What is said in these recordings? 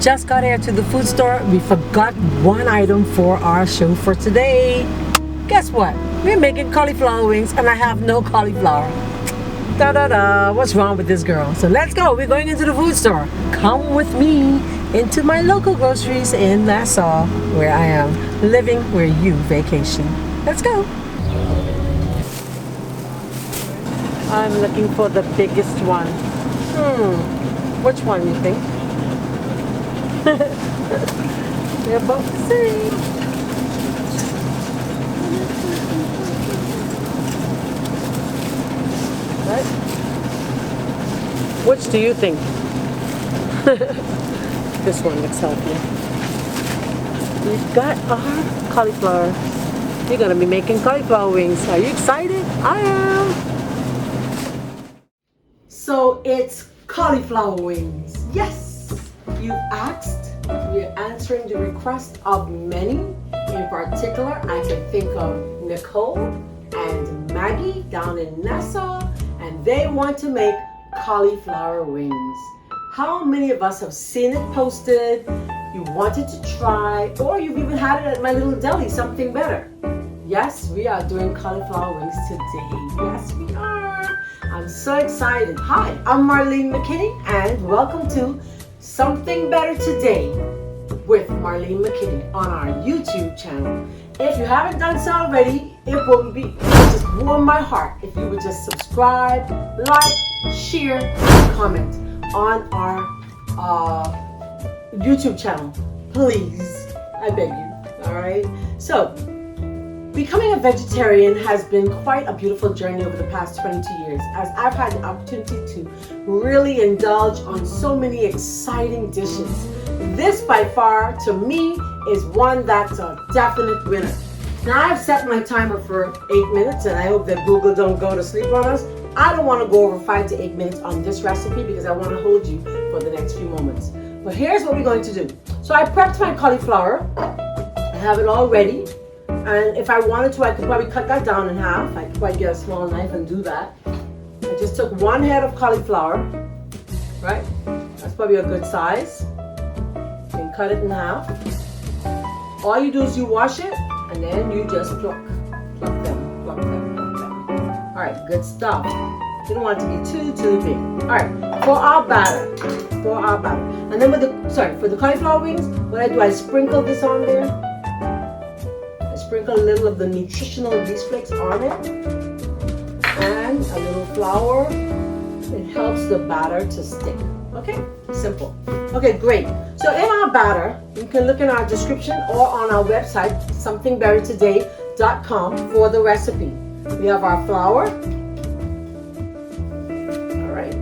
just got here to the food store. We forgot one item for our show for today. Guess what? We're making cauliflower wings and I have no cauliflower. Da da da, what's wrong with this girl? So let's go, we're going into the food store. Come with me into my local groceries in Nassau, where I am living where you vacation. Let's go. I'm looking for the biggest one. Which one you think? They're both the same. Right? Which do you think? This one looks healthier. We've got our cauliflower. We're gonna be making cauliflower wings. Are you excited? I am. So it's cauliflower wings. Yes, you asked. We're answering the request of many. In particular, I can think of Nicole and Maggie down in Nassau, and they want to make cauliflower wings. How many of us have seen it posted, you wanted to try, or you've even had it at my little deli, something better? Yes, we are doing cauliflower wings today. Yes, we are. I'm so excited. Hi, I'm Marlene McKinney, and welcome to Something Better Today with Marlene McKinney on our YouTube channel. If you haven't done so already, it would just warm my heart if you would just subscribe, like, share, and comment on our YouTube channel. Please, I beg you. All right. So, becoming a vegetarian has been quite a beautiful journey over the past 22 years, as I've had the opportunity to really indulge on so many exciting dishes. This by far, to me, is one that's a definite winner. Now I've set my timer for 8 minutes, and I hope that Google don't go to sleep on us. I don't want to go over 5 to 8 minutes on this recipe because I want to hold you for the next few moments. But here's what we're going to do. So I prepped my cauliflower. I have it all ready. And if I wanted to, I could probably cut that down in half. I could probably get a small knife and do that. I just took one head of cauliflower, right? That's probably a good size. And cut it in half. All you do is you wash it, and then you just pluck them, pluck them, pluck them. All right, good stuff. You don't want it to be too big. All right, for our batter, and then for the cauliflower wings, what I do, I sprinkle this on there. I sprinkle a little of the Nutritional yeast flakes on it, and a little flour. It helps the batter to stick. Okay, simple. Okay, great. So in our batter, you can look in our description or on our website, somethingbettertoday.com, for the recipe. We have our flour. All right.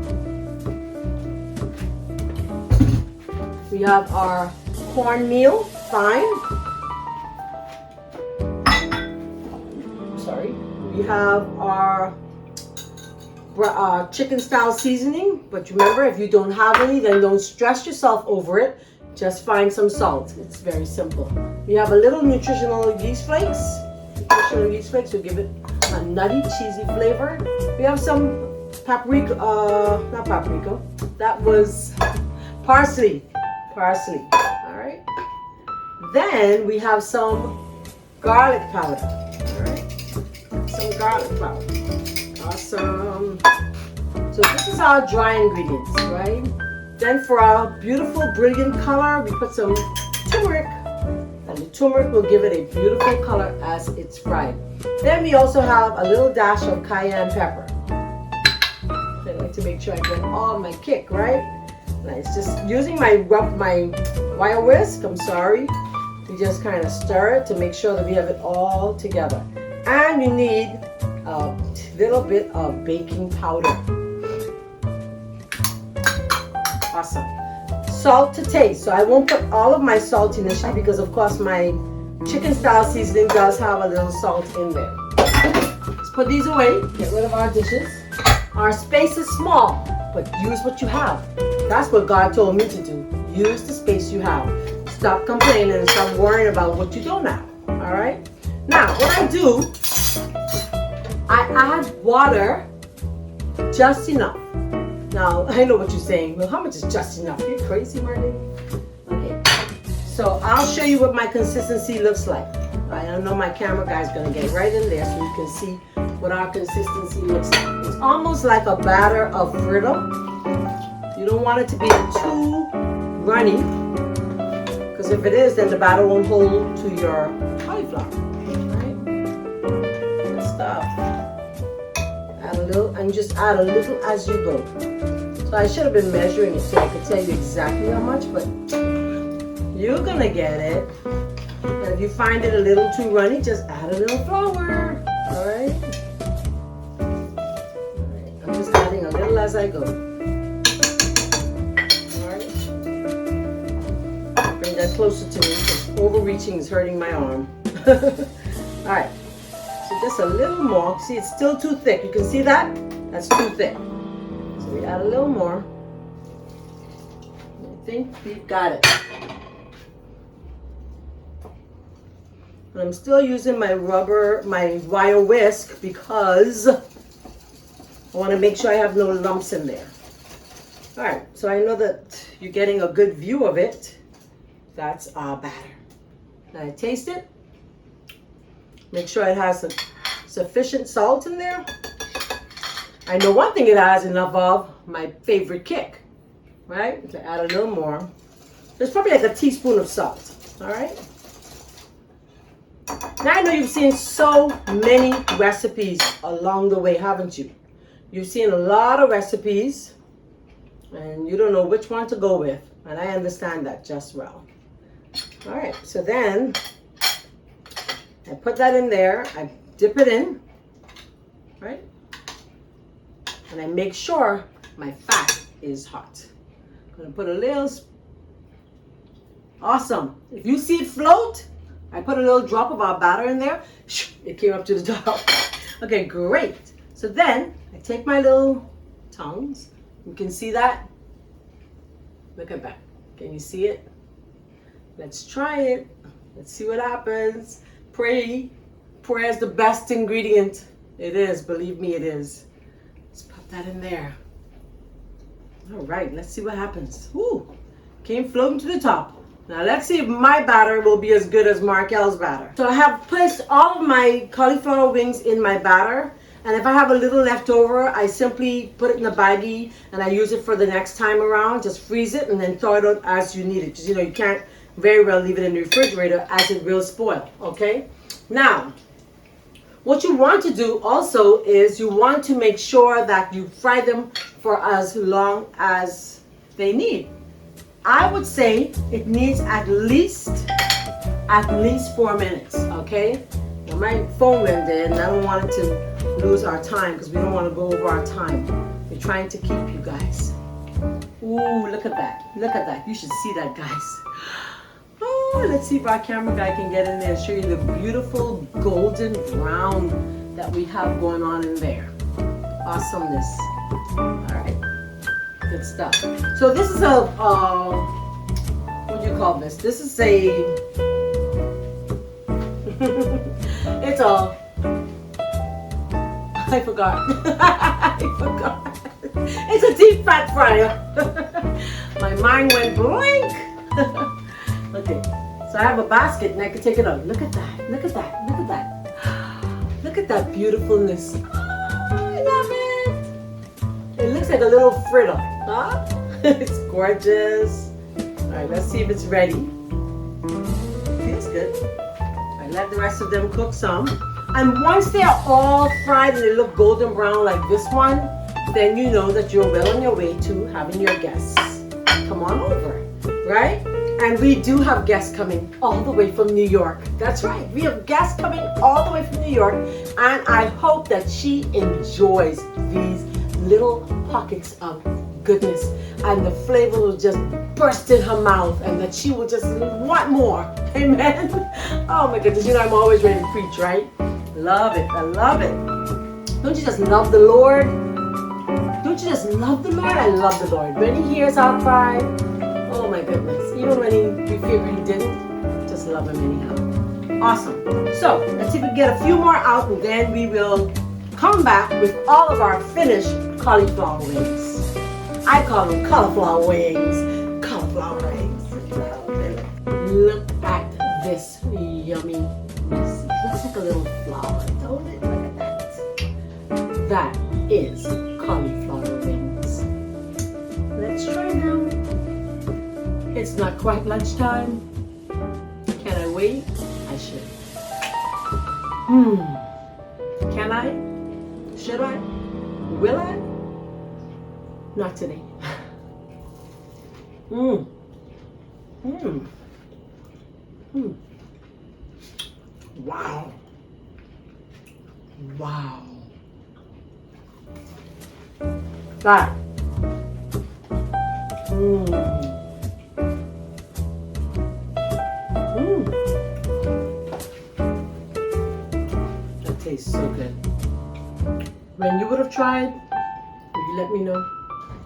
We have our cornmeal, fine. Sorry. We have our chicken style seasoning, but remember, if you don't have any, then don't stress yourself over it. Just find some salt. It's very simple. We have a little nutritional yeast flakes. Nutritional yeast flakes will give it a nutty, cheesy flavor. We have some paprika, not paprika, that was parsley. Parsley. All right. Then we have some garlic powder. All right. Some garlic powder. Awesome. So this is our dry ingredients, right? Then for our beautiful, brilliant color, we put some turmeric. And the turmeric will give it a beautiful color as it's fried. Then we also have a little dash of cayenne pepper. I like to make sure I get all my kick, right? Nice. Just using my wire whisk, I'm sorry. We just kind of stir it to make sure that we have it all together. And you need a little bit of baking powder. Awesome. Salt to taste. So I won't put all of my salt initially because of course my chicken style seasoning does have a little salt in there. Let's put these away. Get rid of our dishes. Our space is small, but use what you have. That's what God told me to do. Use the space you have. Stop complaining and stop worrying about what you don't have. All right? Now, what I do, I add water just enough. Now, I know what you're saying. Well, how much is just enough? Are you crazy, Marlene? So I'll show you what my consistency looks like. I know my camera guy's gonna get right in there so you can see what our consistency looks like. It's almost like a batter of fritter. You don't want it to be too runny, because if it is, then the batter won't hold to your cauliflower. Right? Good stuff. Add a little, and just add a little as you go. So I should have been measuring it so I could tell you exactly how much, but you're gonna get it. And if you find it a little too runny, just add a little flour. All right? I'm just adding a little as I go. All right? Bring that closer to me because overreaching is hurting my arm. All right. So just a little more. See, it's still too thick. You can see that? That's too thick. So we add a little more. I think we've got it. And I'm still using my wire whisk because I want to make sure I have no lumps in there. All right, so I know that you're getting a good view of it. That's our batter. Now I taste it. Make sure it has sufficient salt in there. I know one thing it has enough of, my favorite kick, right? To add a little more. There's probably like a teaspoon of salt, all right? Now I know you've seen so many recipes along the way, haven't you? You've seen a lot of recipes and you don't know which one to go with. And I understand that just well. All right, so then I put that in there, I dip it in, right? And I make sure my fat is hot. I'm gonna put a little, awesome. If you see it float, I put a little drop of our batter in there. It came up to the top. Okay, great. So then I take my little tongs. You can see that? Look at that. Can you see it? Let's try it. Let's see what happens. Prayer is the best ingredient. It is, believe me, it is. Let's put that in there. All right, let's see what happens. Woo, came floating to the top. Now let's see if my batter will be as good as Markel's batter. So I have placed all of my cauliflower wings in my batter. And if I have a little left over, I simply put it in a baggie and I use it for the next time around. Just freeze it and then thaw it out as you need it. Because you know, you can't very well leave it in the refrigerator as it will spoil, okay? Now, what you want to do also is you want to make sure that you fry them for as long as they need. I would say it needs at least 4 minutes, okay? Now my phone went dead and I don't want it to lose our time because we don't want to go over our time. We're trying to keep you guys. Ooh, look at that. Look at that. You should see that, guys. Oh, let's see if our camera guy can get in there and show you the beautiful golden brown that we have going on in there. Awesomeness. All right. Good stuff. So this is a, what do you call this? This is a, it's a, I forgot. I forgot. It's a deep fat fryer. My mind went blank. Okay, so I have a basket and I can take it out. Look at that. Look at that. Look at that. Look at that beautifulness. Oh, I love it. It looks like a little fritter. Huh? It's gorgeous. All right, let's see if it's ready. Feels good. All right, let the rest of them cook some. And once they are all fried and they look golden brown like this one, then you know that you're well on your way to having your guests come on over, right? And we do have guests coming all the way from New York. That's right. We have guests coming all the way from New York. And I hope that she enjoys these little pockets of goodness. And the flavor will just burst in her mouth. And that she will just want more. Amen. Oh my goodness. You know, I'm always ready to preach, right? Love it. I love it. Don't you just love the Lord? Don't you just love the Lord? I love the Lord. When He hears our cry, oh my goodness. Even when we figure He didn't, just love Him anyhow. Awesome. So let's see if we can get a few more out and then we will come back with all of our finished cauliflower wings. I call them cauliflower wings. Cauliflower wings. Look at this yummy mess. It looks like a little flower, don't it? Look at that. That is cauliflower wings. Let's try now. It's not quite lunchtime. Can I wait? I should. Can I? Should I? Will I? Not today. Wow. Wow. That. That tastes so good. When you would have tried, will you let me know?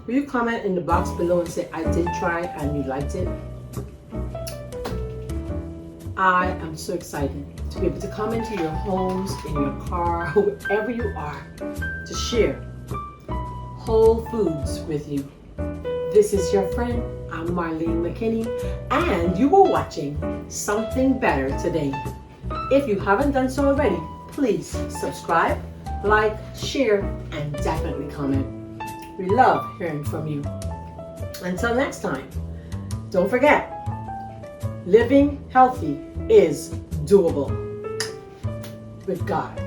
Will you comment in the box below and say I did try and you liked it? I am so excited to be able to come into your homes, in your car, wherever you are, to share whole foods with you. This is your friend, I'm Marlene McKinney, and you were watching Something Better Today. If you haven't done so already, please subscribe, like, share, and definitely comment. We love hearing from you. Until next time, don't forget, living healthy is doable with God.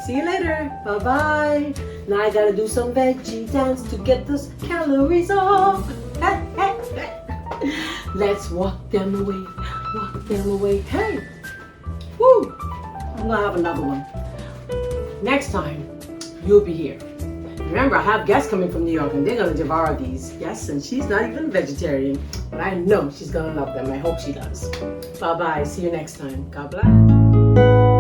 See you later. Bye-bye. Now I gotta do some veggie dance to get those calories off. Let's walk them away. Walk them away. Hey. Woo. I'm gonna have another one. Next time, you'll be here. Remember, I have guests coming from New York and they're gonna devour these. Yes, and she's not even vegetarian, but I know she's gonna love them. I hope she does. Bye-bye. See you next time. God bless.